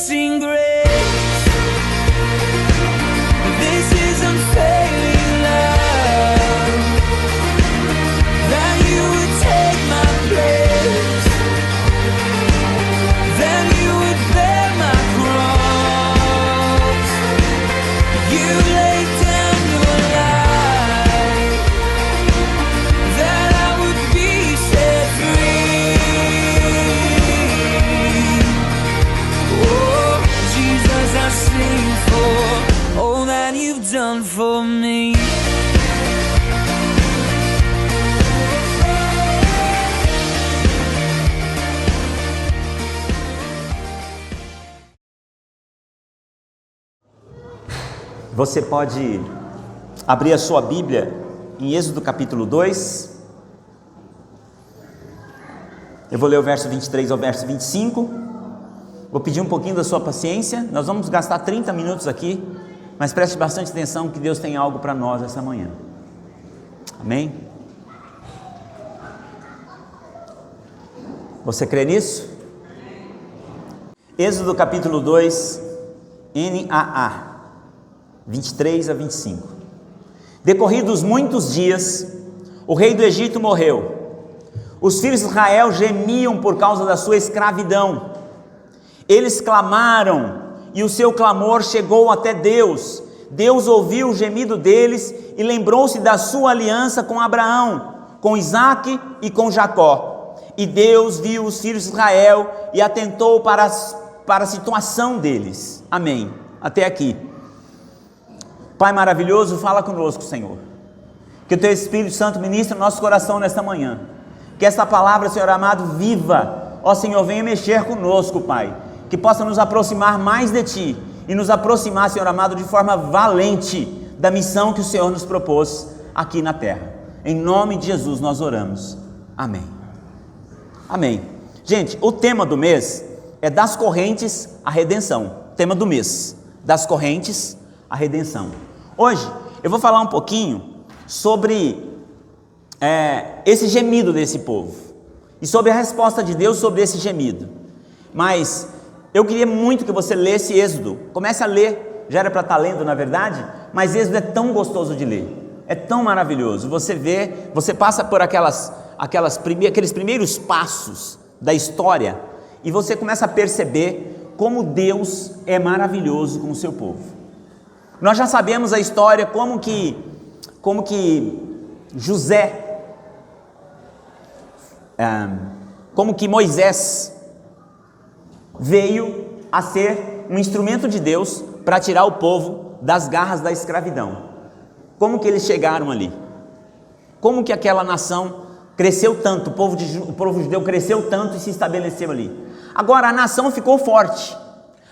amazing grace. This is unfailing love, that you would take my place, that you would bear my cross. You laid down your life, that I would be set free. Oh, Jesus, I sing for all that you've done for me. Você pode abrir a sua Bíblia em Êxodo capítulo 2. Eu vou ler o verso 23 ao verso 25. Vou pedir um pouquinho da sua paciência. Nós vamos gastar 30 minutos aqui, mas preste bastante atenção que Deus tem algo para nós essa manhã. Amém? Você crê nisso? Êxodo capítulo 2, NAA, 23 a 25. Decorridos muitos dias, o rei do Egito morreu. Os filhos de Israel gemiam por causa da sua escravidão. Eles clamaram e o seu clamor chegou até Deus. Deus ouviu o gemido deles e lembrou-se da sua aliança com Abraão, com Isaque e com Jacó. E Deus viu os filhos de Israel e atentou para a situação deles. Amém. Até aqui. Pai maravilhoso, fala conosco, Senhor. Que o Teu Espírito Santo ministre no nosso coração nesta manhã. Que esta palavra, Senhor amado, viva. Ó Senhor, venha mexer conosco, Pai. Que possa nos aproximar mais de Ti. E nos aproximar, Senhor amado, de forma valente da missão que o Senhor nos propôs aqui na terra. Em nome de Jesus nós oramos. Amém. Amém. Gente, o tema do mês é das correntes à redenção. Tema do mês, das correntes à redenção. Hoje eu vou falar um pouquinho sobre esse gemido desse povo e sobre a resposta de Deus sobre esse gemido. Mas eu queria muito que você lesse Êxodo. Comece a ler, já era para estar lendo na verdade, mas Êxodo é tão gostoso de ler, é tão maravilhoso. Você vê, você passa por aqueles primeiros passos da história e você começa a perceber como Deus é maravilhoso com o seu povo. Nós já sabemos a história, como que José, como que Moisés veio a ser um instrumento de Deus para tirar o povo das garras da escravidão. Como que eles chegaram ali? Como que aquela nação cresceu tanto, o povo judeu cresceu tanto e se estabeleceu ali? Agora a nação ficou forte,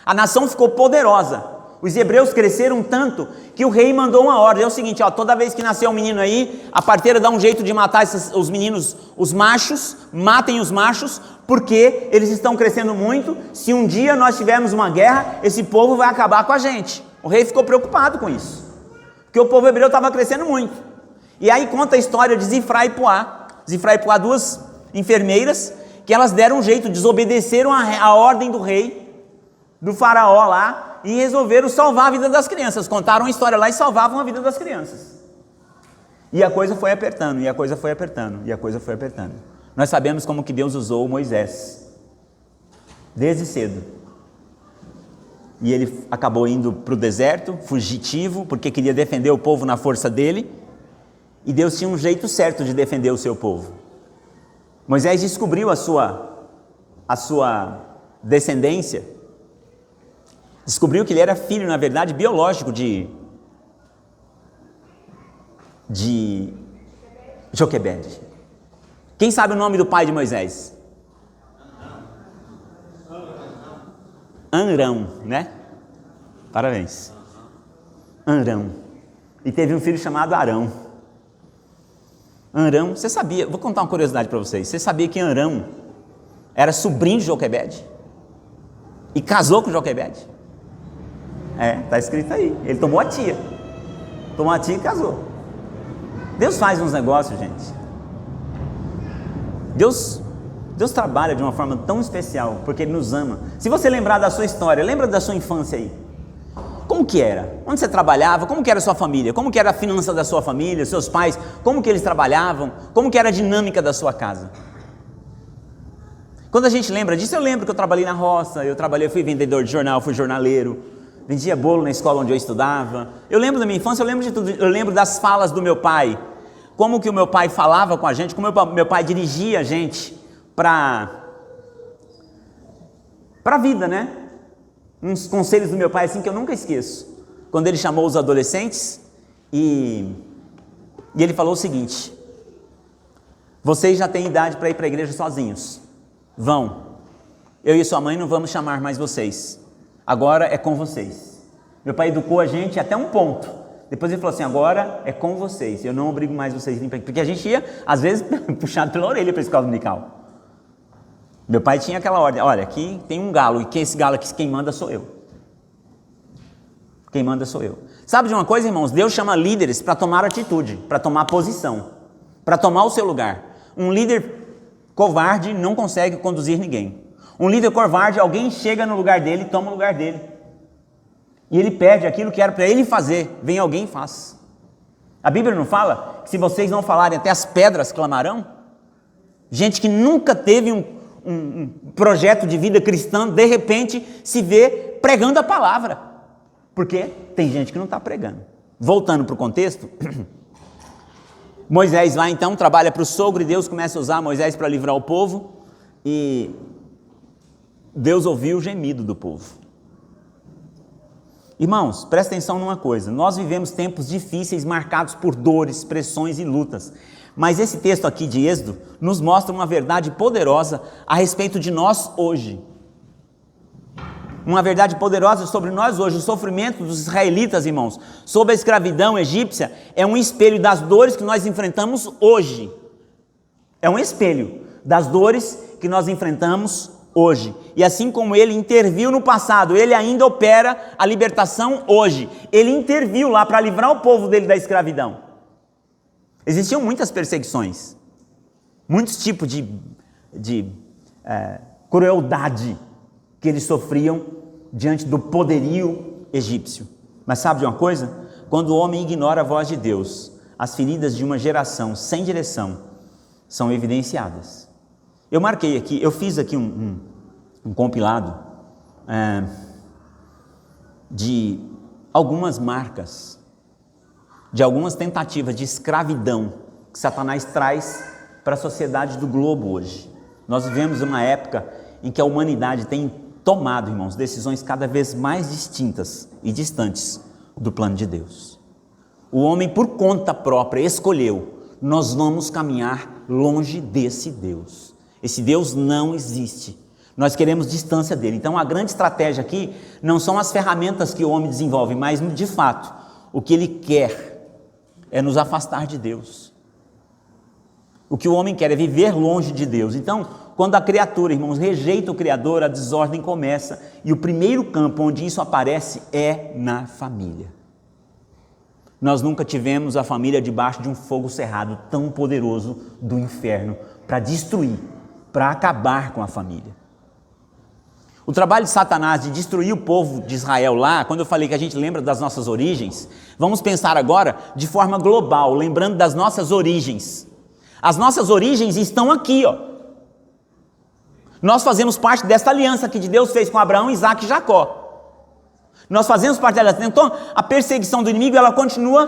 a nação ficou poderosa. Os hebreus cresceram tanto que o rei mandou uma ordem. É o seguinte, toda vez que nascer um menino aí, a parteira dá um jeito de matar os meninos, os machos. Matem os machos, porque eles estão crescendo muito. Se um dia nós tivermos uma guerra, esse povo vai acabar com a gente. O rei ficou preocupado com isso, porque o povo hebreu estava crescendo muito. E aí conta a história de Zifrá e Puá. Zifrá e Puá, duas enfermeiras, que elas deram um jeito, desobedeceram a ordem do rei, do faraó lá, e resolveram salvar a vida das crianças. Contaram a história lá e salvavam a vida das crianças. E a coisa foi apertando, e a coisa foi apertando, e a coisa foi apertando. Nós sabemos como que Deus usou Moisés desde cedo. E ele acabou indo para o deserto, fugitivo, porque queria defender o povo na força dele. E Deus tinha um jeito certo de defender o seu povo. Moisés descobriu a sua descendência. Descobriu que ele era filho, na verdade, biológico de Joquebede. Quem sabe o nome do pai de Moisés? Amrão, né? Parabéns. Amrão. E teve um filho chamado Arão. Amrão, você sabia, vou contar uma curiosidade para vocês. Você sabia que Amrão era sobrinho de Joquebede? E casou com Joquebede? Está escrito aí. Ele tomou a tia e casou. Deus faz uns negócios, gente. Deus Deus trabalha de uma forma tão especial, porque Ele nos ama. Se você lembrar da sua história, lembra da sua infância aí. Como que era? Onde você trabalhava? Como que era a sua família? Como que era a finança da sua família, seus pais? Como que eles trabalhavam? Como que era a dinâmica da sua casa? Quando a gente lembra disso, eu lembro que eu trabalhei na roça, fui vendedor de jornal, fui jornaleiro, vendia bolo na escola onde eu estudava. Eu lembro da minha infância, eu lembro de tudo, eu lembro das falas do meu pai, como que o meu pai falava com a gente, como meu pai dirigia a gente para a vida, né? Uns conselhos do meu pai assim que eu nunca esqueço, quando ele chamou os adolescentes e ele falou o seguinte: vocês já têm idade para ir para a igreja sozinhos, vão, eu e sua mãe não vamos chamar mais vocês, agora é com vocês. Meu pai educou a gente até um ponto, depois ele falou assim: agora é com vocês, eu não obrigo mais vocês a vir para aqui, porque a gente ia às vezes puxado pela orelha para a escola dominical. Meu pai tinha aquela ordem: olha, aqui tem um galo, e esse galo aqui, quem manda sou eu. Quem manda sou eu. Sabe de uma coisa, irmãos? Deus chama líderes para tomar atitude, para tomar posição, para tomar o seu lugar. Um líder covarde não consegue conduzir ninguém. Um líder covarde, alguém chega no lugar dele e toma o lugar dele. E ele perde aquilo que era para ele fazer, vem alguém e faz. A Bíblia não fala que se vocês não falarem, até as pedras clamarão? Gente que nunca teve um projeto de vida cristã, de repente se vê pregando a palavra, porque tem gente que não está pregando. Voltando para o contexto, Moisés lá então trabalha para o sogro e Deus começa a usar Moisés para livrar o povo, e Deus ouviu o gemido do povo. Irmãos, presta atenção numa coisa: nós vivemos tempos difíceis marcados por dores, pressões e lutas. Mas esse texto aqui de Êxodo nos mostra uma verdade poderosa a respeito de nós hoje. Uma verdade poderosa sobre nós hoje. O sofrimento dos israelitas, irmãos, sob a escravidão egípcia, é um espelho das dores que nós enfrentamos hoje. É um espelho das dores que nós enfrentamos hoje. E assim como ele interviu no passado, ele ainda opera a libertação hoje. Ele interviu lá para livrar o povo dele da escravidão. Existiam muitas perseguições, muitos tipos de crueldade que eles sofriam diante do poderio egípcio. Mas sabe de uma coisa? Quando o homem ignora a voz de Deus, as feridas de uma geração sem direção são evidenciadas. Eu marquei aqui, eu fiz aqui um compilado de algumas marcas, de algumas tentativas de escravidão que Satanás traz para a sociedade do globo hoje. Nós vivemos uma época em que a humanidade tem tomado, irmãos, decisões cada vez mais distintas e distantes do plano de Deus. O homem, por conta própria, escolheu: nós vamos caminhar longe desse Deus. Esse Deus não existe. Nós queremos distância dele. Então a grande estratégia aqui não são as ferramentas que o homem desenvolve, mas de fato, o que ele quer é nos afastar de Deus. O que o homem quer é viver longe de Deus. Então, quando a criatura, irmãos, rejeita o Criador, a desordem começa, e o primeiro campo onde isso aparece é na família. Nós nunca tivemos a família debaixo de um fogo cerrado tão poderoso do inferno para destruir, para acabar com a família. O trabalho de Satanás de destruir o povo de Israel lá, quando eu falei que a gente lembra das nossas origens, vamos pensar agora de forma global, lembrando das nossas origens. As nossas origens estão aqui, ó. Nós fazemos parte desta aliança que Deus fez com Abraão, Isaac e Jacó. Nós fazemos parte dela. Então, a perseguição do inimigo, ela continua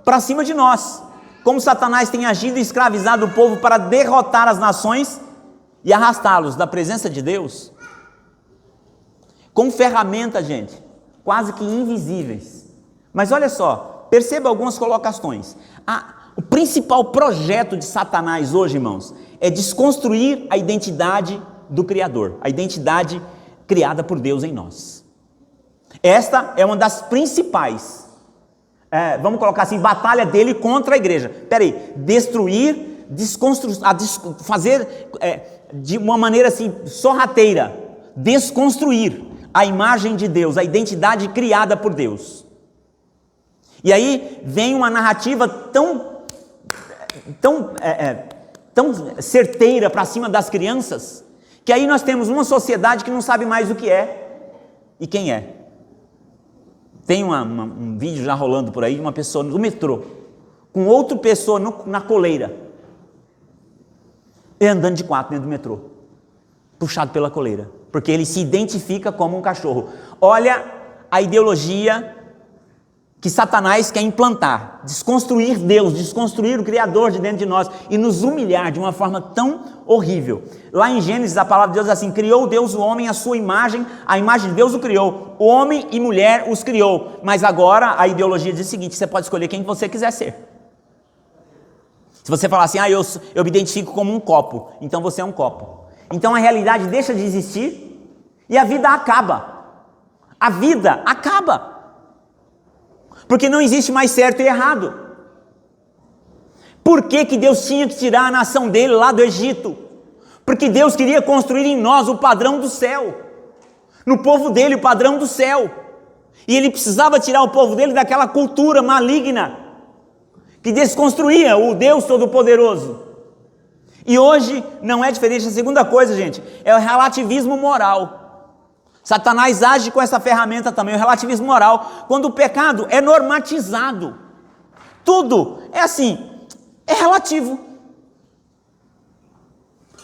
para cima de nós. Como Satanás tem agido e escravizado o povo para derrotar as nações e arrastá-los da presença de Deus, com ferramentas, gente, quase que invisíveis. Mas olha só, perceba algumas colocações. O principal projeto de Satanás hoje, irmãos, é desconstruir a identidade do Criador, a identidade criada por Deus em nós. Esta é uma das principais, vamos colocar assim, batalha dele contra a igreja. Destruir, fazer de uma maneira assim, sorrateira, desconstruir a imagem de Deus, a identidade criada por Deus. E aí vem uma narrativa tão tão certeira para cima das crianças, que aí nós temos uma sociedade que não sabe mais o que é e quem é. Tem um vídeo já rolando por aí de uma pessoa no metrô, com outra pessoa na coleira, e andando de quatro dentro do metrô, puxado pela coleira, porque ele se identifica como um cachorro. Olha a ideologia que Satanás quer implantar, desconstruir Deus, desconstruir o Criador de dentro de nós e nos humilhar de uma forma tão horrível. Lá em Gênesis a palavra de Deus diz assim: criou Deus o homem à sua imagem, a imagem de Deus o criou, homem e mulher os criou. Mas agora a ideologia diz o seguinte: você pode escolher quem você quiser ser. Se você falar assim, eu me identifico como um copo, então você é um copo. Então a realidade deixa de existir e a vida acaba. A vida acaba. Porque não existe mais certo e errado. Por que Deus tinha que tirar a nação dele lá do Egito? Porque Deus queria construir em nós o padrão do céu. No povo dele o padrão do céu. E ele precisava tirar o povo dele daquela cultura maligna que desconstruía o Deus Todo-Poderoso. E hoje não é diferente. A segunda coisa, gente, é o relativismo moral. Satanás age com essa ferramenta também, o relativismo moral, quando o pecado é normatizado. Tudo é assim, é relativo.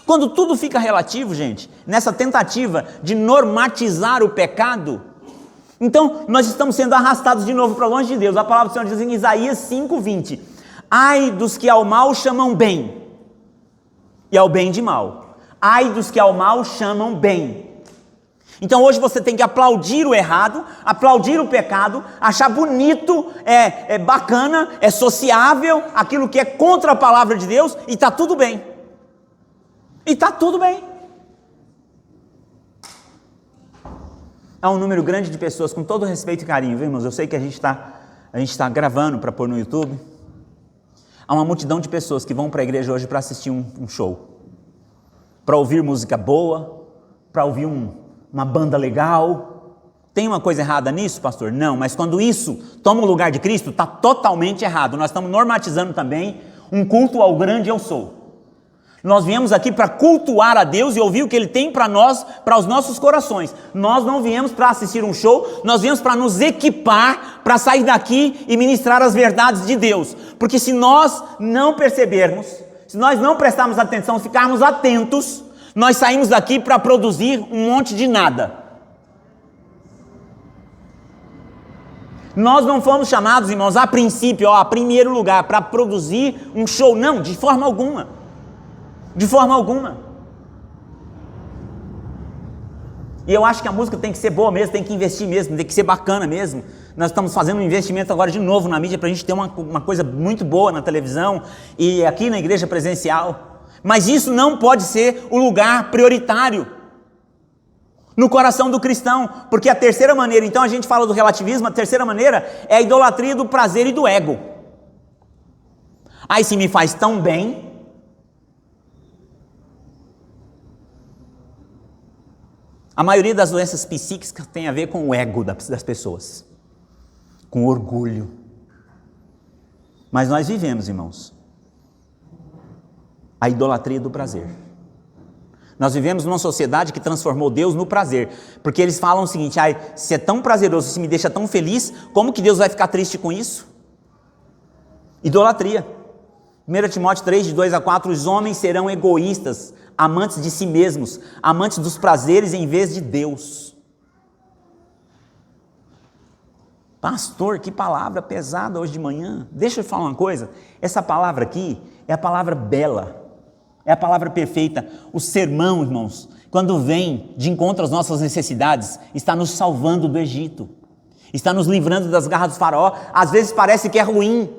Quando tudo fica relativo, gente, nessa tentativa de normatizar o pecado, então nós estamos sendo arrastados de novo para longe de Deus. A palavra do Senhor diz em Isaías 5:20: ai dos que ao mal chamam bem, e ao bem de mal. Ai dos que ao mal chamam bem. Então hoje você tem que aplaudir o errado, aplaudir o pecado, achar bonito, é bacana, é sociável, aquilo que é contra a palavra de Deus, e está tudo bem. E está tudo bem. Há um número grande de pessoas, com todo respeito e carinho, viu, irmãos? Eu sei que a gente está gravando para pôr no YouTube. Há uma multidão de pessoas que vão para a igreja hoje para assistir um show, para ouvir música boa, para ouvir uma banda legal. Tem uma coisa errada nisso, pastor? Não, mas quando isso toma o lugar de Cristo, está totalmente errado. Nós estamos normatizando também um culto ao grande eu sou. Nós viemos aqui para cultuar a Deus e ouvir o que Ele tem para nós, para os nossos corações. Nós não viemos para assistir um show, nós viemos para nos equipar, para sair daqui e ministrar as verdades de Deus. Porque se nós não percebermos, se nós não prestarmos atenção, ficarmos atentos, nós saímos daqui para produzir um monte de nada. Nós não fomos chamados, irmãos, a princípio, a primeiro lugar, para produzir um show, não, de forma alguma. De forma alguma. E eu acho que a música tem que ser boa mesmo, tem que investir mesmo, tem que ser bacana mesmo. Nós estamos fazendo um investimento agora de novo na mídia para a gente ter uma coisa muito boa na televisão e aqui na igreja presencial. Mas isso não pode ser o lugar prioritário no coração do cristão, porque a terceira maneira, então a gente fala do relativismo, a terceira maneira é a idolatria do prazer e do ego. Aí se me faz tão bem. A maioria das doenças psíquicas tem a ver com o ego das pessoas, com orgulho. Mas nós vivemos, irmãos, a idolatria do prazer. Nós vivemos numa sociedade que transformou Deus no prazer, porque eles falam o seguinte: se é tão prazeroso, se me deixa tão feliz, como que Deus vai ficar triste com isso? Idolatria. 1 Timóteo 3, de 2-4, os homens serão egoístas, amantes de si mesmos, amantes dos prazeres em vez de Deus. Pastor, que palavra pesada hoje de manhã. Deixa eu falar uma coisa, essa palavra aqui é a palavra bela, é a palavra perfeita. O sermão, irmãos, quando vem de encontro às nossas necessidades, está nos salvando do Egito, está nos livrando das garras do faraó. Às vezes parece que é ruim.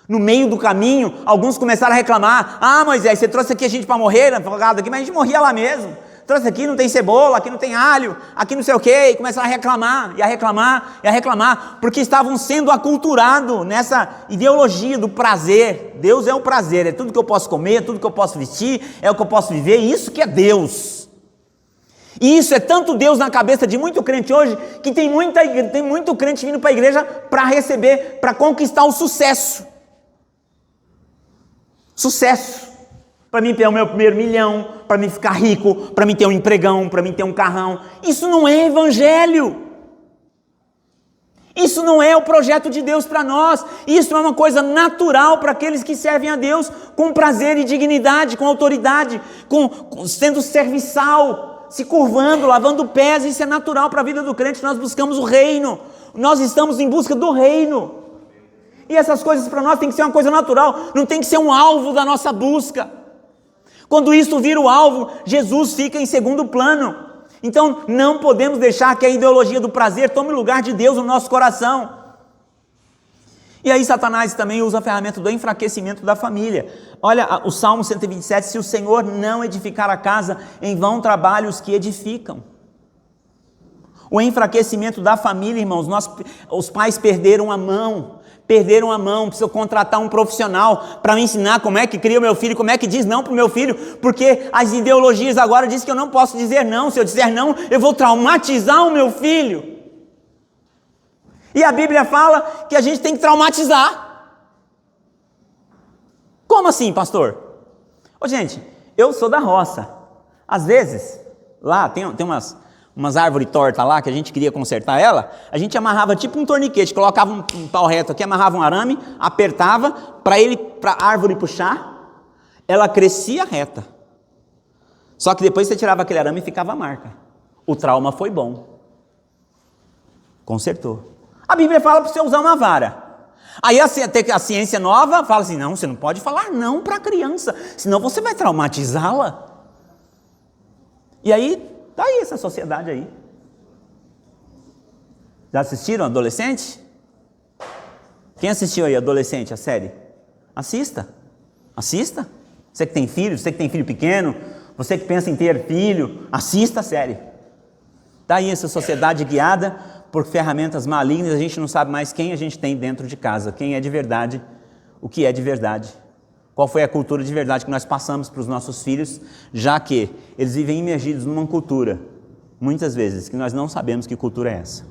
No meio do caminho, alguns começaram a reclamar: Moisés, você trouxe aqui a gente para morrer, aqui, mas a gente morria lá mesmo. Trouxe aqui, não tem cebola, aqui não tem alho, aqui não sei o quê. E começaram a reclamar, e a reclamar, e a reclamar, porque estavam sendo aculturados nessa ideologia do prazer. Deus é o prazer, é tudo que eu posso comer, é tudo que eu posso vestir, é o que eu posso viver, isso que é Deus. E isso é tanto Deus na cabeça de muito crente hoje, que tem muito crente vindo para a igreja para receber, para conquistar o sucesso, para mim ter o meu primeiro milhão, para mim ficar rico, para mim ter um empregão, para mim ter um carrão. Isso não é evangelho. Isso não é o projeto de Deus para nós. Isso é uma coisa natural para aqueles que servem a Deus com prazer e dignidade, com autoridade, sendo serviçal, se curvando, lavando pés. Isso é natural para a vida do crente. Nós buscamos o reino. Nós estamos em busca do reino. E essas coisas para nós tem que ser uma coisa natural, não tem que ser um alvo da nossa busca. Quando isso vira o alvo, Jesus fica em segundo plano. Então não podemos deixar que a ideologia do prazer tome o lugar de Deus no nosso coração. E aí Satanás também usa a ferramenta do enfraquecimento da família. Olha o Salmo 127, se o Senhor não edificar a casa, em vão trabalham os que edificam. O enfraquecimento da família, irmãos, os pais perderam a mão, precisam contratar um profissional para me ensinar como é que cria o meu filho, como é que diz não para o meu filho, porque as ideologias agora dizem que eu não posso dizer não, se eu dizer não, eu vou traumatizar o meu filho. E a Bíblia fala que a gente tem que traumatizar. Como assim, pastor? Ô, gente, eu sou da roça, às vezes, lá tem umas árvores tortas lá, que a gente queria consertar ela, a gente amarrava tipo um torniquete, colocava um pau reto aqui, amarrava um arame, apertava, para a árvore puxar, ela crescia reta. Só que depois você tirava aquele arame e ficava a marca. O trauma foi bom. Consertou. A Bíblia fala para você usar uma vara. Aí a ciência nova fala assim, não, você não pode falar não para a criança, senão você vai traumatizá-la. E aí, está aí essa sociedade aí. Já assistiram Adolescente? Quem assistiu aí Adolescente, a série? Assista. Você que tem filho, você que tem filho pequeno, você que pensa em ter filho, assista a série. Está aí essa sociedade guiada por ferramentas malignas, a gente não sabe mais quem a gente tem dentro de casa, quem é de verdade, o que é de verdade. Qual foi a cultura de verdade que nós passamos para os nossos filhos, já que eles vivem imergidos numa cultura, muitas vezes, que nós não sabemos que cultura é essa.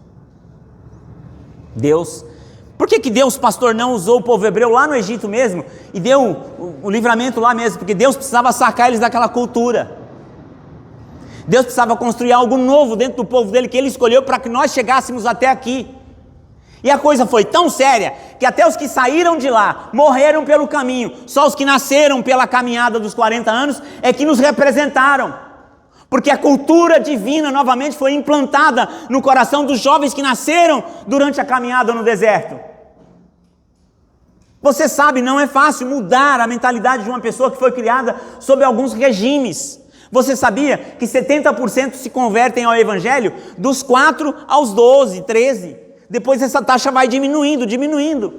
Por que Deus, pastor, não usou o povo hebreu lá no Egito mesmo, e deu o livramento lá mesmo? Porque Deus precisava sacar eles daquela cultura. Deus precisava construir algo novo dentro do povo dele, que ele escolheu para que nós chegássemos até aqui. E a coisa foi tão séria, que até os que saíram de lá, morreram pelo caminho, só os que nasceram pela caminhada dos 40 anos, é que nos representaram, porque a cultura divina novamente foi implantada no coração dos jovens que nasceram durante a caminhada no deserto. Você sabe, não é fácil mudar a mentalidade de uma pessoa que foi criada sob alguns regimes. Você sabia que 70% se convertem ao evangelho dos 4 aos 12, 13? Depois essa taxa vai diminuindo.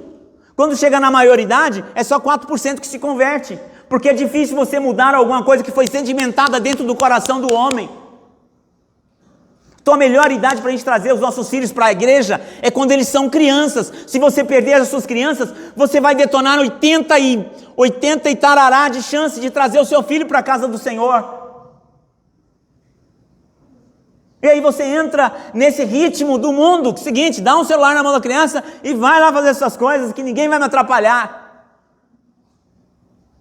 Quando chega na maioridade, é só 4% que se converte, porque é difícil você mudar alguma coisa que foi sedimentada dentro do coração do homem. Então a melhor idade para a gente trazer os nossos filhos para a igreja é quando eles são crianças. Se você perder as suas crianças, você vai detonar 80 e tarará de chance de trazer o seu filho para a casa do Senhor. E aí você entra nesse ritmo do mundo, que é o seguinte, dá um celular na mão da criança e vai lá fazer essas coisas, que ninguém vai me atrapalhar,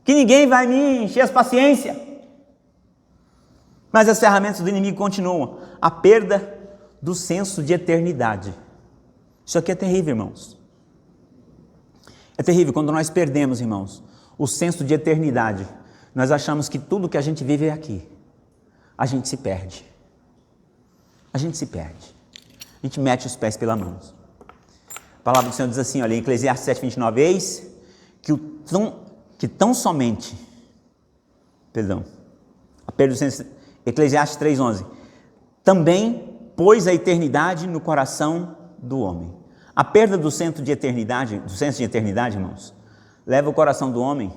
que ninguém vai me encher as paciências. Mas as ferramentas do inimigo continuam. A perda do senso de eternidade. Isso aqui é terrível, irmãos. É terrível quando nós perdemos, irmãos, o senso de eternidade. Nós achamos que tudo que a gente vive é aqui. A gente se perde. A gente mete os pés pela mão. A palavra do Senhor diz assim, olha, em Eclesiastes 7:29, eis que tão somente, a perda do senso, Eclesiastes 3:11, também pôs a eternidade no coração do homem. A perda do senso de eternidade, irmãos, leva o coração do homem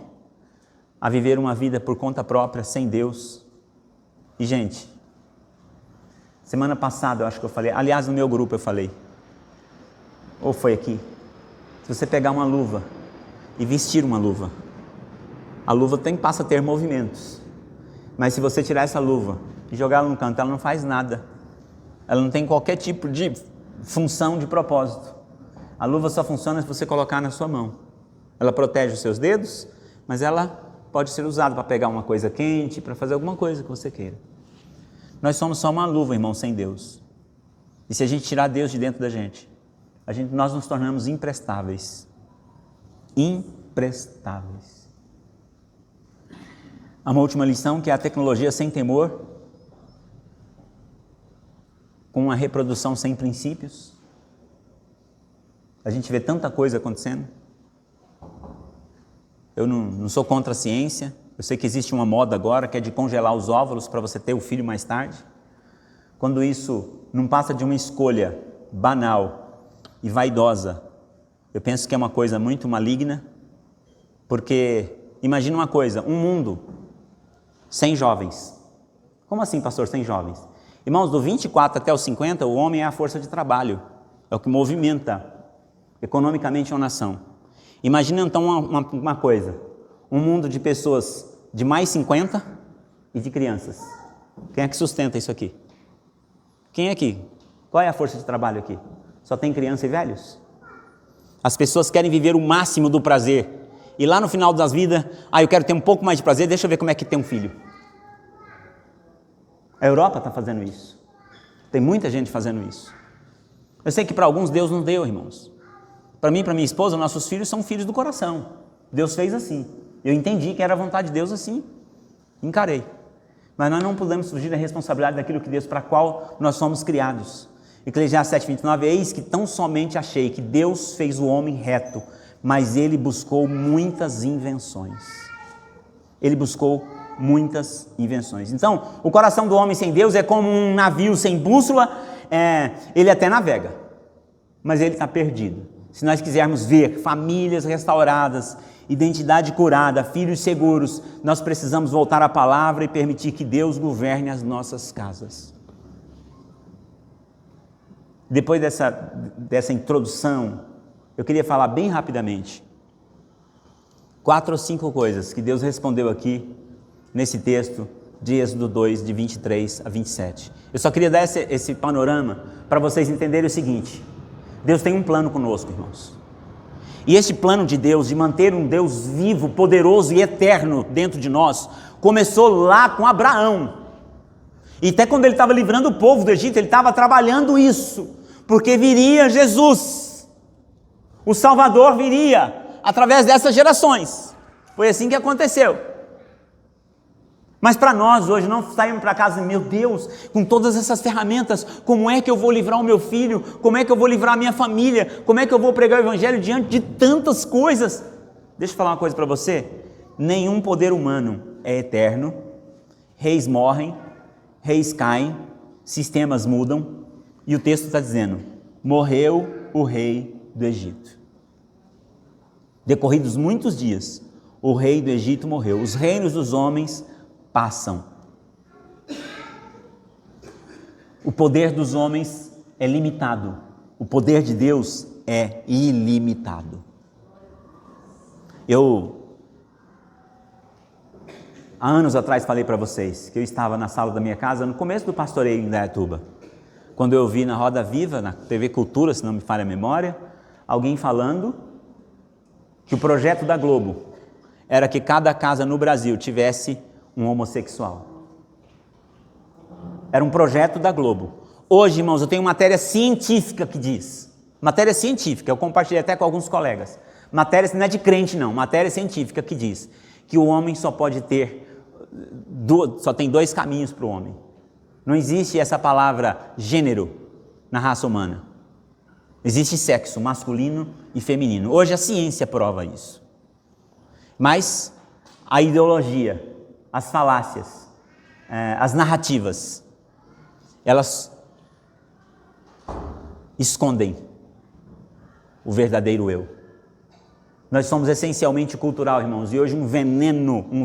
a viver uma vida por conta própria, sem Deus. E gente, semana passada eu acho que eu falei, aliás no meu grupo eu falei, ou foi aqui, se você pegar uma luva e vestir uma luva, a luva passa a ter movimentos, mas se você tirar essa luva e jogar ela no canto, ela não faz nada, ela não tem qualquer tipo de função de propósito. A luva só funciona se você colocar na sua mão, ela protege os seus dedos, mas ela pode ser usado para pegar uma coisa quente, para fazer alguma coisa que você queira. Nós somos só uma luva, irmão, sem Deus. E se a gente tirar Deus de dentro da gente, nós nos tornamos imprestáveis. Imprestáveis. Há uma última lição, que é a tecnologia sem temor, com uma reprodução sem princípios. A gente vê tanta coisa acontecendo. Eu não sou contra a ciência. Eu sei que existe uma moda agora que é de congelar os óvulos para você ter o filho mais tarde. Quando isso não passa de uma escolha banal e vaidosa, eu penso que é uma coisa muito maligna, porque imagina uma coisa, um mundo sem jovens. Como assim, pastor, sem jovens? Irmãos, do 24 até os 50, o homem é a força de trabalho, é o que movimenta economicamente uma nação. Imagina então uma coisa, um mundo de pessoas de mais 50 e de crianças. Quem é que sustenta isso aqui? Quem é aqui? Qual é a força de trabalho aqui? Só tem criança e velhos? As pessoas querem viver o máximo do prazer. E lá no final das vidas, eu quero ter um pouco mais de prazer, deixa eu ver como é que tem um filho. A Europa está fazendo isso. Tem muita gente fazendo isso. Eu sei que para alguns Deus não deu, irmãos. Para mim e para minha esposa, nossos filhos são filhos do coração. Deus fez assim. Eu entendi que era a vontade de Deus assim. Encarei. Mas nós não podemos fugir da responsabilidade daquilo que Deus, para qual nós somos criados. Eclesiastes 7:29, eis que tão somente achei que Deus fez o homem reto, mas ele buscou muitas invenções. Ele buscou muitas invenções. Então, o coração do homem sem Deus é como um navio sem bússola, ele até navega, mas ele está perdido. Se nós quisermos ver famílias restauradas, identidade curada, filhos seguros, nós precisamos voltar à palavra e permitir que Deus governe as nossas casas. Depois dessa introdução, eu queria falar bem rapidamente 4 ou 5 coisas que Deus respondeu aqui nesse texto de Êxodo 2, de 23 a 27. Eu só queria dar esse panorama para vocês entenderem o seguinte: Deus tem um plano conosco, irmãos. E esse plano de Deus, de manter um Deus vivo, poderoso e eterno dentro de nós, começou lá com Abraão. E até quando ele estava livrando o povo do Egito, ele estava trabalhando isso, porque viria Jesus. O Salvador viria através dessas gerações. Foi assim que aconteceu. Mas para nós hoje não saímos para casa, meu Deus, com todas essas ferramentas, como é que eu vou livrar o meu filho? Como é que eu vou livrar a minha família? Como é que eu vou pregar o evangelho diante de tantas coisas? Deixa eu falar uma coisa para você: nenhum poder humano é eterno. Reis morrem, reis caem, sistemas mudam, e o texto está dizendo: morreu o rei do Egito. Decorridos muitos dias, o rei do Egito morreu. Os reinos dos homens passam. O poder dos homens é limitado. O poder de Deus é ilimitado. Há anos atrás falei para vocês que eu estava na sala da minha casa no começo do pastoreio em Indaiatuba, quando eu vi na Roda Viva, na TV Cultura, se não me falha a memória, alguém falando que o projeto da Globo era que cada casa no Brasil tivesse um homossexual. Era um projeto da Globo. Hoje, irmãos, eu tenho matéria científica que diz, matéria científica, eu compartilhei até com alguns colegas, matéria não é de crente não, matéria científica que diz que o homem só pode ter, só tem 2 caminhos para o homem. Não existe essa palavra gênero na raça humana. Existe sexo masculino e feminino. Hoje a ciência prova isso. Mas a ideologia, as falácias, as narrativas, elas escondem o verdadeiro eu. Nós somos essencialmente cultural, irmãos, e hoje um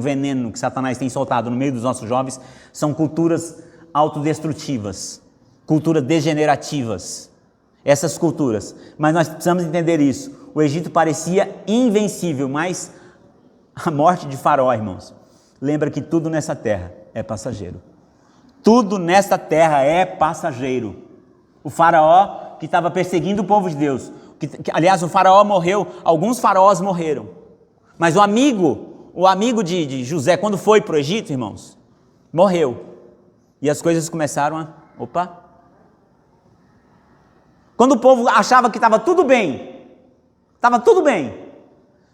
veneno que Satanás tem soltado no meio dos nossos jovens são culturas autodestrutivas, culturas degenerativas, essas culturas. Mas nós precisamos entender isso. O Egito parecia invencível, mas a morte de Faraó, irmãos, lembra que tudo nessa terra é passageiro. Tudo nessa terra é passageiro. O Faraó que estava perseguindo o povo de Deus, aliás, o Faraó morreu, alguns faraós morreram, mas o amigo o amigo de José, quando foi para o Egito, irmãos, morreu. E as coisas começaram a... Opa! Quando o povo achava que estava tudo bem,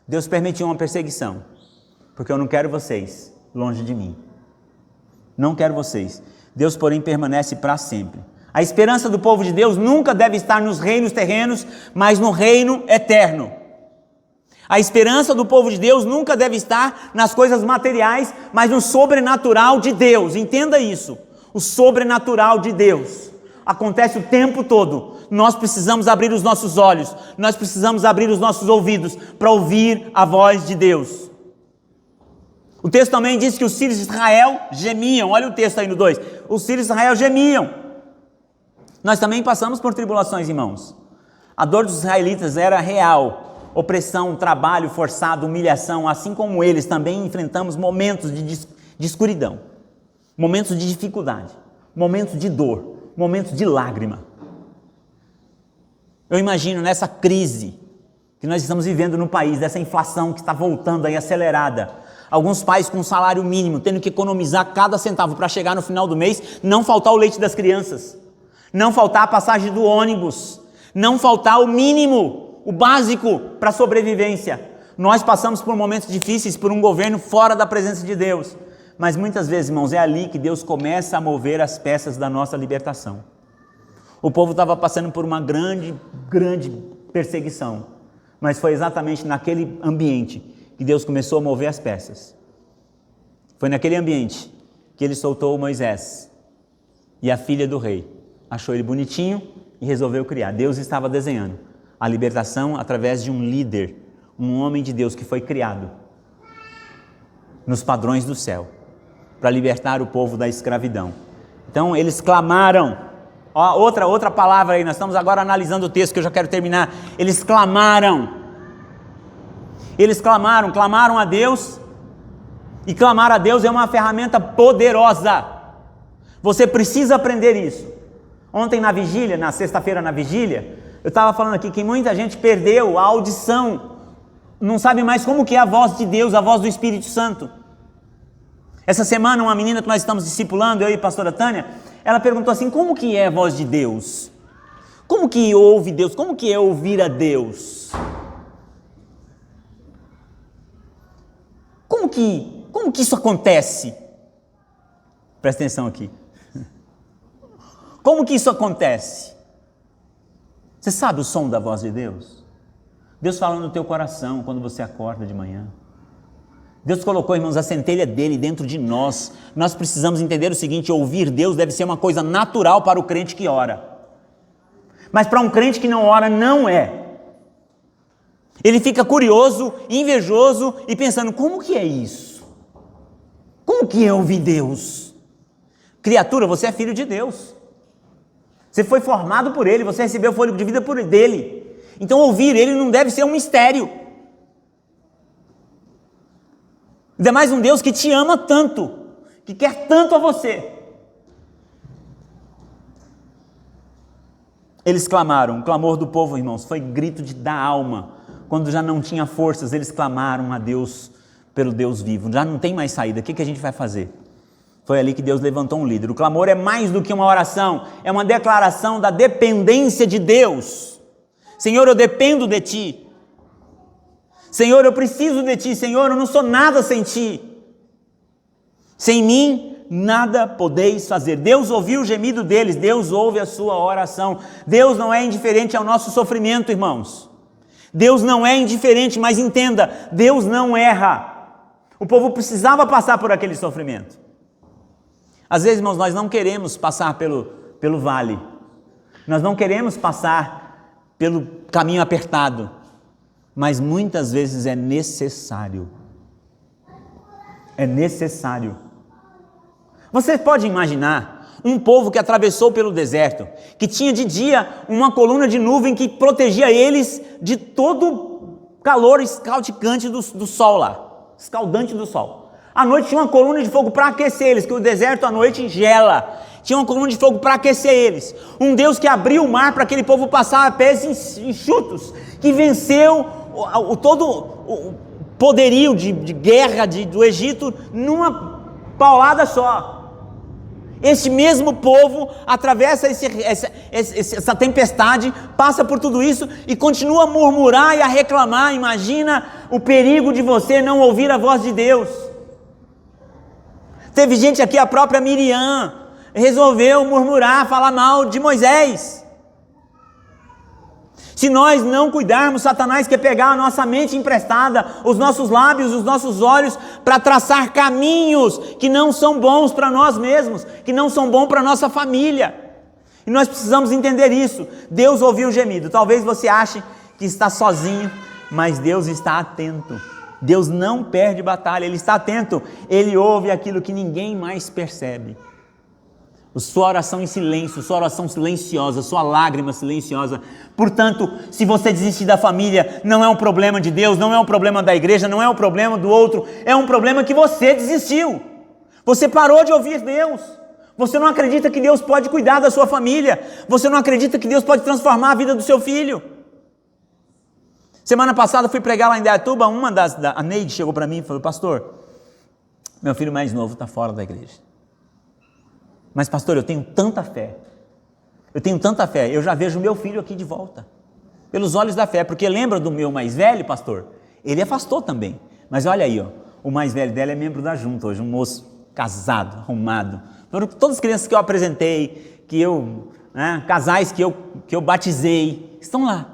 Deus permitiu uma perseguição, porque eu não quero vocês longe de mim. Não quero vocês. Deus, porém, permanece para sempre. A esperança do povo de Deus nunca deve estar nos reinos terrenos, mas no reino eterno. A esperança do povo de Deus nunca deve estar nas coisas materiais, mas no sobrenatural de Deus. Entenda isso. O sobrenatural de Deus acontece o tempo todo. Nós precisamos abrir os nossos olhos, nós precisamos abrir os nossos ouvidos para ouvir a voz de Deus. O texto também diz que os filhos de Israel gemiam. Olha o texto aí no 2. Os filhos de Israel gemiam. Nós também passamos por tribulações, irmãos. A dor dos israelitas era real. Opressão, trabalho forçado, humilhação. Assim como eles, também enfrentamos momentos de escuridão, momentos de dificuldade, momentos de dor, momentos de lágrima. Eu imagino nessa crise que nós estamos vivendo no país, dessa inflação que está voltando aí acelerada, alguns pais com salário mínimo, tendo que economizar cada centavo para chegar no final do mês, não faltar o leite das crianças, não faltar a passagem do ônibus, não faltar o mínimo, o básico para a sobrevivência. Nós passamos por momentos difíceis, por um governo fora da presença de Deus, mas muitas vezes, irmãos, é ali que Deus começa a mover as peças da nossa libertação. O povo estava passando por uma grande perseguição, mas foi exatamente naquele ambiente que Deus começou a mover as peças. Foi naquele ambiente que ele soltou Moisés, e a filha do rei achou ele bonitinho e resolveu criar. Deus estava desenhando a libertação através de um líder, um homem de Deus que foi criado nos padrões do céu, para libertar o povo da escravidão. Então eles clamaram. Ó, outra palavra aí, nós estamos agora analisando o texto que eu já quero terminar. Eles clamaram a Deus, e clamar a Deus é uma ferramenta poderosa. Você precisa aprender isso. Ontem na vigília, na sexta-feira na vigília, eu estava falando aqui que muita gente perdeu a audição, não sabe mais como que é a voz de Deus, a voz do Espírito Santo. Essa semana uma menina que nós estamos discipulando, eu e a pastora Tânia, ela perguntou assim: como que é a voz de Deus? Como que ouve Deus? Como que é ouvir a Deus? Como que isso acontece? Presta atenção aqui. Como que isso acontece? Você sabe o som da voz de Deus? Deus fala no teu coração quando você acorda de manhã. Deus colocou, irmãos, a centelha dele dentro de nós. Nós precisamos entender o seguinte: ouvir Deus deve ser uma coisa natural para o crente que ora. Mas para um crente que não ora, não é. Ele fica curioso, invejoso e pensando: como que é isso? Como que é ouvir Deus? Criatura, você é filho de Deus. Você foi formado por Ele, você recebeu o fôlego de vida por dele. Então ouvir Ele não deve ser um mistério. Ainda mais um Deus que te ama tanto, que quer tanto a você. Eles clamaram. O clamor do povo, irmãos, foi grito da alma. Quando já não tinha forças, eles clamaram a Deus pelo Deus vivo. Já não tem mais saída, o que a gente vai fazer? Foi ali que Deus levantou um líder. O clamor é mais do que uma oração, é uma declaração da dependência de Deus. Senhor, eu dependo de Ti. Senhor, eu preciso de Ti. Senhor, eu não sou nada sem Ti. Sem mim, nada podeis fazer. Deus ouviu o gemido deles, Deus ouve a sua oração. Deus não é indiferente ao nosso sofrimento, irmãos. Deus não é indiferente, mas entenda, Deus não erra. O povo precisava passar por aquele sofrimento. Às vezes, irmãos, nós não queremos passar pelo vale. Nós não queremos passar pelo caminho apertado. Mas muitas vezes é necessário. É necessário. Você pode imaginar um povo que atravessou pelo deserto, que tinha de dia uma coluna de nuvem que protegia eles de todo o calor escaldante do sol lá, escaldante do sol. À noite tinha uma coluna de fogo para aquecer eles, que o deserto à noite gela. Tinha uma coluna de fogo para aquecer eles. Um Deus que abriu o mar para aquele povo passar a pés enxutos, que venceu poderio de guerra do Egito numa paulada só. Este mesmo povo atravessa essa tempestade, passa por tudo isso e continua a murmurar e a reclamar. Imagina o perigo de você não ouvir a voz de Deus. Teve gente aqui, a própria Miriam, resolveu murmurar, falar mal de Moisés. Se nós não cuidarmos, Satanás quer pegar a nossa mente emprestada, os nossos lábios, os nossos olhos, para traçar caminhos que não são bons para nós mesmos, que não são bons para a nossa família. E nós precisamos entender isso. Deus ouviu o gemido. Talvez você ache que está sozinho, mas Deus está atento. Deus não perde batalha, Ele está atento. Ele ouve aquilo que ninguém mais percebe. Sua oração em silêncio, sua oração silenciosa, sua lágrima silenciosa. Portanto, se você desistir da família, não é um problema de Deus, não é um problema da igreja, não é um problema do outro, é um problema que você desistiu. Você parou de ouvir Deus. Você não acredita que Deus pode cuidar da sua família. Você não acredita que Deus pode transformar a vida do seu filho. Semana passada fui pregar lá em Indaiatuba, a Neide chegou para mim e falou: pastor, meu filho mais novo está fora da igreja. Mas pastor, eu tenho tanta fé, eu já vejo meu filho aqui de volta, pelos olhos da fé, porque lembra do meu mais velho, pastor? Ele afastou também, mas olha aí, ó, o mais velho dela é membro da junta hoje, um moço casado, arrumado, todas as crianças que eu apresentei, casais que eu batizei, estão lá,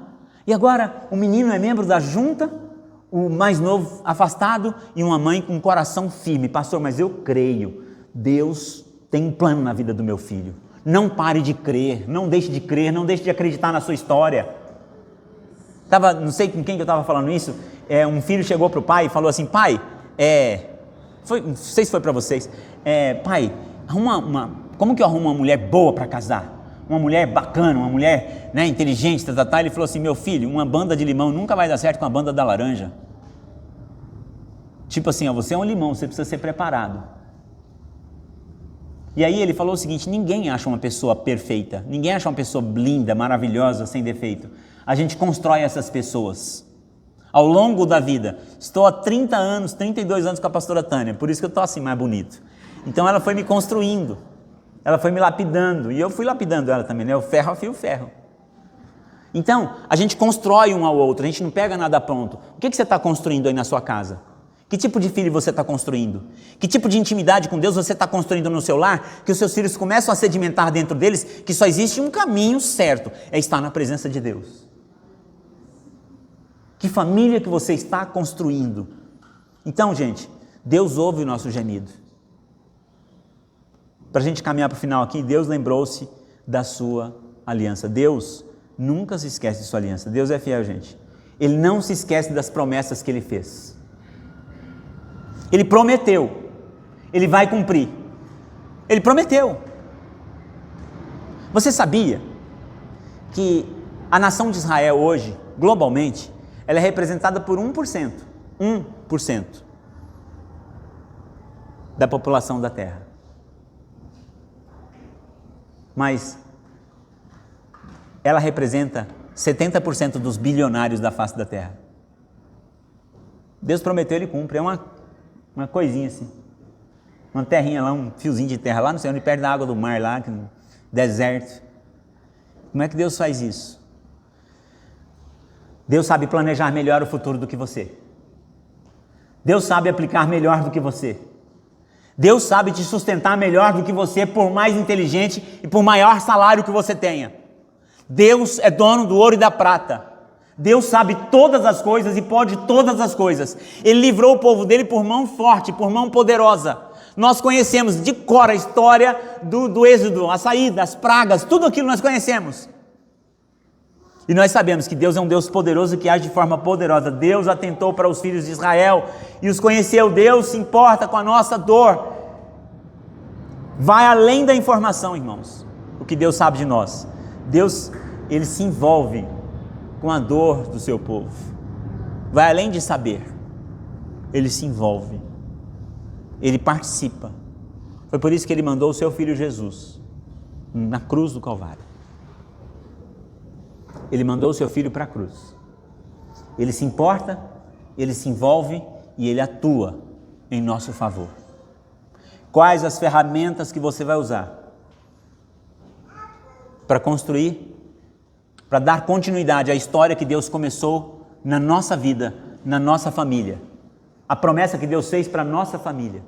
e agora o menino é membro da junta, o mais novo afastado, e uma mãe com um coração firme. Pastor, mas eu creio, Deus tem um plano na vida do meu filho. Não pare de crer, não deixe de acreditar na sua história. Não sei com quem que eu estava falando isso, um filho chegou para o pai e falou assim: pai, não sei se foi para vocês, pai, como que eu arrumo uma mulher boa para casar? Uma mulher bacana, uma mulher inteligente, Ele falou assim: meu filho, uma banda de limão nunca vai dar certo com a banda da laranja. Tipo assim, você é um limão, você precisa ser preparado. E aí ele falou o seguinte: ninguém acha uma pessoa perfeita, ninguém acha uma pessoa linda, maravilhosa, sem defeito. A gente constrói essas pessoas ao longo da vida. Estou há 32 anos com a pastora Tânia, por isso que eu estou assim mais bonito. Então ela foi me construindo, ela foi me lapidando, e eu fui lapidando ela também, o ferro afia o ferro. Então a gente constrói um ao outro, a gente não pega nada pronto. O que você está construindo aí na sua casa? Que tipo de filho você está construindo? Que tipo de intimidade com Deus você está construindo no seu lar? Que os seus filhos começam a sedimentar dentro deles que só existe um caminho certo, é estar na presença de Deus. Que família que você está construindo? Então, gente, Deus ouve o nosso gemido. Para a gente caminhar para o final aqui, Deus lembrou-se da sua aliança. Deus nunca se esquece de sua aliança. Deus é fiel, gente. Ele não se esquece das promessas que Ele fez. Ele prometeu, Ele vai cumprir. Ele prometeu. Você sabia que a nação de Israel hoje, globalmente, ela é representada por 1%. 1% da população da Terra. Mas ela representa 70% dos bilionários da face da Terra. Deus prometeu, Ele cumpre. É uma coisinha assim, uma terrinha lá, um fiozinho de terra lá, não sei onde, perto da água do mar lá, no deserto. Como é que Deus faz isso? Deus sabe planejar melhor o futuro do que você. Deus sabe aplicar melhor do que você. Deus sabe te sustentar melhor do que você, por mais inteligente e por maior salário que você tenha. Deus é dono do ouro e da prata. Deus sabe todas as coisas e pode todas as coisas. Ele livrou o povo dele por mão forte, por mão poderosa. Nós conhecemos de cor a história do êxodo, a saída, as pragas, tudo aquilo nós conhecemos. E nós sabemos que Deus é um Deus poderoso que age de forma poderosa. Deus atentou para os filhos de Israel e os conheceu. Deus se importa com a nossa dor. Vai além da informação, irmãos, o que Deus sabe de nós. Deus, Ele se envolve com a dor do seu povo. Vai além de saber, Ele se envolve, Ele participa. Foi por isso que Ele mandou o seu Filho Jesus na cruz do Calvário. Ele mandou o seu Filho para a cruz. Ele se importa, Ele se envolve e Ele atua em nosso favor. Quais as ferramentas que você vai usar para construir, para dar continuidade à história que Deus começou na nossa vida, na nossa família? A promessa que Deus fez para a nossa família.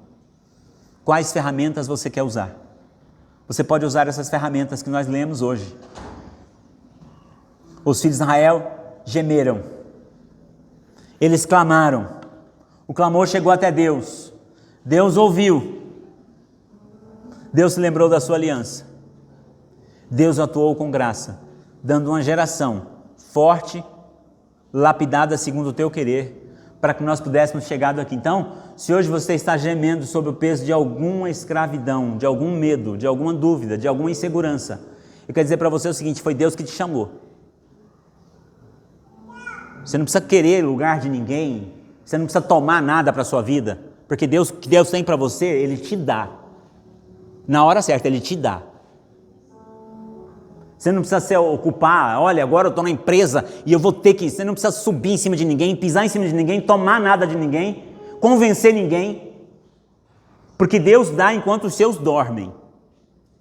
Quais ferramentas você quer usar? Você pode usar essas ferramentas que nós lemos hoje. Os filhos de Israel gemeram. Eles clamaram. O clamor chegou até Deus. Deus ouviu. Deus se lembrou da sua aliança. Deus atuou com graça, dando uma geração forte, lapidada segundo o teu querer, para que nós pudéssemos chegar aqui. Então, se hoje você está gemendo sob o peso de alguma escravidão, de algum medo, de alguma dúvida, de alguma insegurança, eu quero dizer para você o seguinte: foi Deus que te chamou. Você não precisa querer lugar de ninguém, você não precisa tomar nada para a sua vida, porque Deus, que Deus tem para você, Ele te dá. Na hora certa, Ele te dá. Você não precisa se ocupar, olha, agora eu estou na empresa e eu vou ter que... Você não precisa subir em cima de ninguém, pisar em cima de ninguém, tomar nada de ninguém, convencer ninguém. Porque Deus dá enquanto os seus dormem.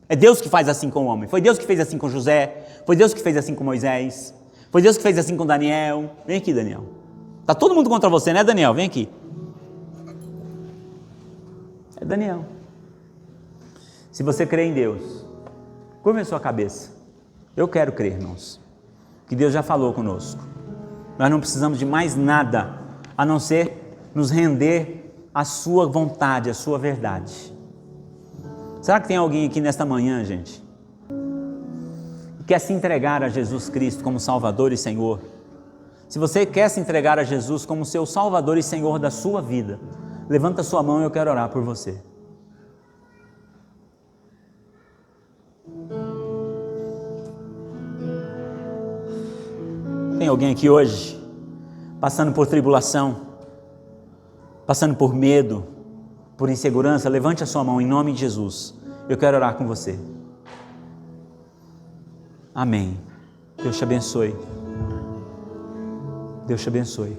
É Deus que faz assim com o homem. Foi Deus que fez assim com José, foi Deus que fez assim com Moisés, foi Deus que fez assim com Daniel. Vem aqui, Daniel. Está todo mundo contra você, né, Daniel? Vem aqui. É Daniel. Se você crê em Deus, curva a sua cabeça. Eu quero crer, irmãos, que Deus já falou conosco. Nós não precisamos de mais nada, a não ser nos render à sua vontade, à sua verdade. Será que tem alguém aqui nesta manhã, gente, que quer se entregar a Jesus Cristo como Salvador e Senhor? Se você quer se entregar a Jesus como seu Salvador e Senhor da sua vida, levanta sua mão e eu quero orar por você. Tem alguém aqui hoje, passando por tribulação, passando por medo, por insegurança? Levante a sua mão em nome de Jesus. Eu quero orar com você. Amém. Deus te abençoe. Deus te abençoe.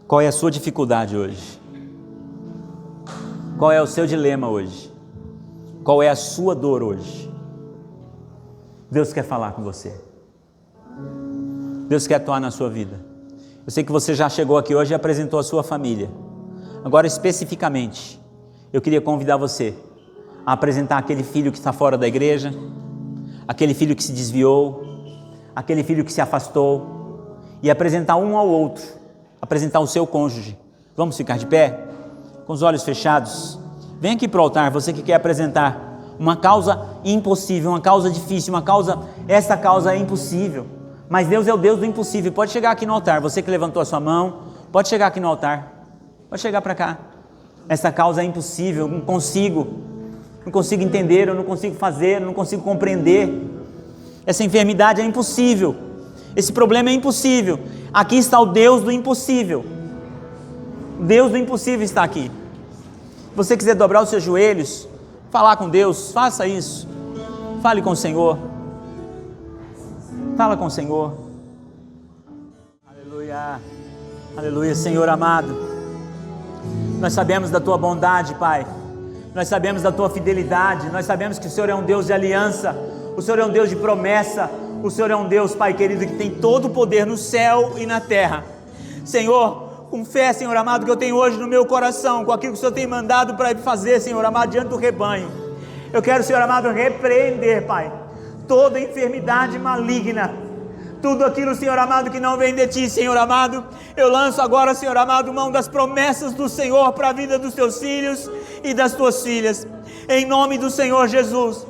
Qual é a sua dificuldade hoje? Qual é o seu dilema hoje? Qual é a sua dor hoje? Deus quer falar com você. Deus quer atuar na sua vida. Eu sei que você já chegou aqui hoje e apresentou a sua família. Agora, especificamente, eu queria convidar você a apresentar aquele filho que está fora da igreja, aquele filho que se desviou, aquele filho que se afastou, e apresentar um ao outro, apresentar o seu cônjuge. Vamos ficar de pé, com os olhos fechados. Vem aqui para o altar, você que quer apresentar uma causa impossível, uma causa difícil, essa causa é impossível, mas Deus é o Deus do impossível. Pode chegar aqui no altar, você que levantou a sua mão, pode chegar aqui no altar, pode chegar para cá. Essa causa é impossível, não consigo entender, eu não consigo fazer, eu não consigo compreender. Essa enfermidade é impossível, esse problema é impossível. Aqui está o Deus do impossível. O Deus do impossível está aqui. Se você quiser dobrar os seus joelhos, falar com Deus, faça isso. Fale com o Senhor. Fala com o Senhor. Aleluia. Aleluia, Senhor amado. Nós sabemos da Tua bondade, Pai. Nós sabemos da Tua fidelidade. Nós sabemos que o Senhor é um Deus de aliança. O Senhor é um Deus de promessa. O Senhor é um Deus, Pai querido, que tem todo o poder no céu e na terra. Senhor, com fé, Senhor amado, que eu tenho hoje no meu coração, com aquilo que o Senhor tem mandado para fazer, Senhor amado, diante do rebanho. Eu quero, Senhor amado, repreender, Pai, toda enfermidade maligna, tudo aquilo, Senhor amado, que não vem de Ti, Senhor amado. Eu lanço agora, Senhor amado, mão das promessas do Senhor para a vida dos Teus filhos e das Tuas filhas, em nome do Senhor Jesus.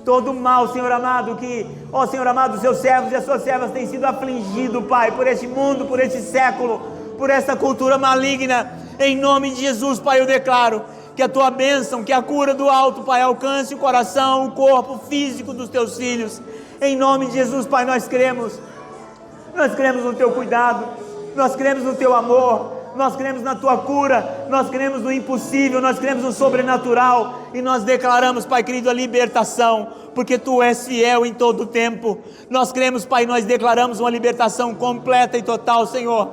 Todo mal, Senhor amado, que, ó Senhor amado, os Seus servos e as Suas servas têm sido afligidos, Pai, por este mundo, por este século, por essa cultura maligna, em nome de Jesus, Pai, eu declaro que a Tua bênção, que a cura do alto, Pai, alcance o coração, o corpo físico dos Teus filhos, em nome de Jesus, Pai, nós cremos no Teu cuidado, nós cremos no Teu amor, nós cremos na Tua cura, nós cremos no impossível, nós cremos no sobrenatural, e nós declaramos, Pai querido, a libertação, porque Tu és fiel em todo o tempo. Nós cremos, Pai, nós declaramos uma libertação completa e total, Senhor,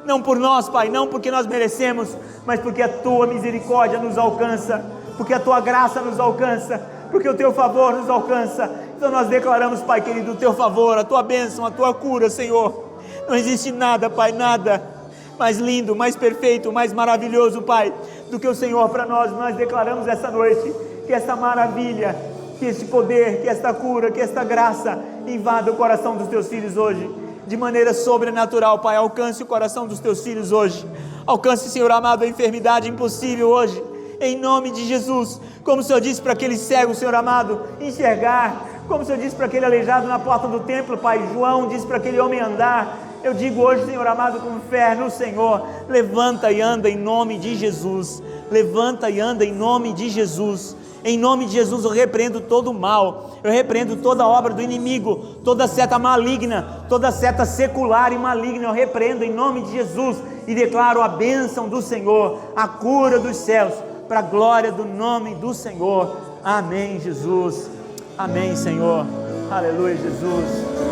não por nós, Pai, não porque nós merecemos, mas porque a Tua misericórdia nos alcança, porque a Tua graça nos alcança, porque o Teu favor nos alcança. Então nós declaramos, Pai querido, o Teu favor, a Tua bênção, a Tua cura, Senhor. Não existe nada, Pai, nada mais lindo, mais perfeito, mais maravilhoso, Pai, do que o Senhor para nós. Nós declaramos essa noite que essa maravilha, que este poder, que esta cura, que esta graça invada o coração dos Teus filhos hoje, de maneira sobrenatural, Pai. Alcance o coração dos Teus filhos hoje, alcance, Senhor amado, a enfermidade impossível hoje, em nome de Jesus. Como o Senhor disse para aquele cego, Senhor amado, enxergar, como o Senhor disse para aquele aleijado na porta do templo, Pai. João disse para aquele homem andar. Eu digo hoje, Senhor amado, com fé no Senhor, levanta e anda em nome de Jesus, levanta e anda em nome de Jesus. Em nome de Jesus eu repreendo todo o mal, eu repreendo toda obra do inimigo, toda seta maligna, toda seta secular e maligna, eu repreendo em nome de Jesus, e declaro a bênção do Senhor, a cura dos céus, para a glória do nome do Senhor. Amém, Jesus. Amém, Senhor. Aleluia, Jesus.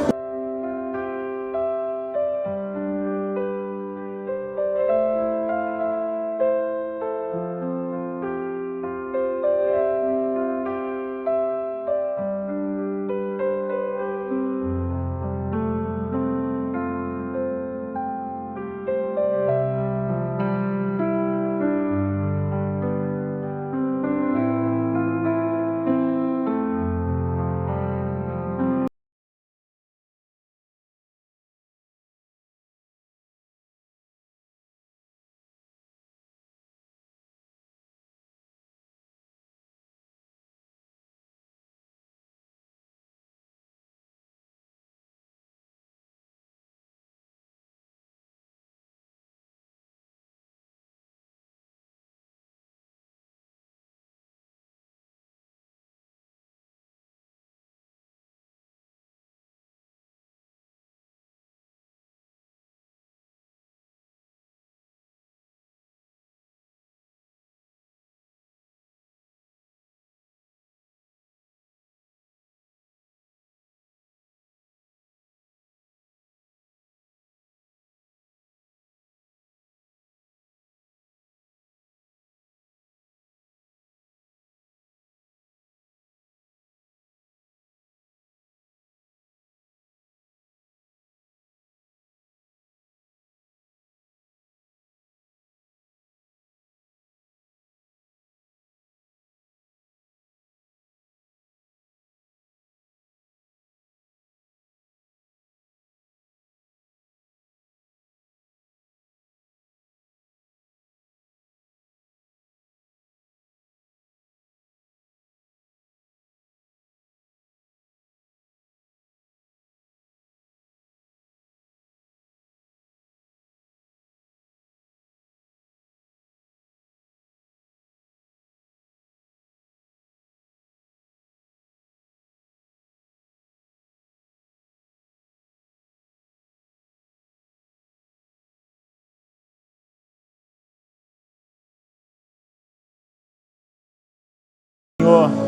Senhor.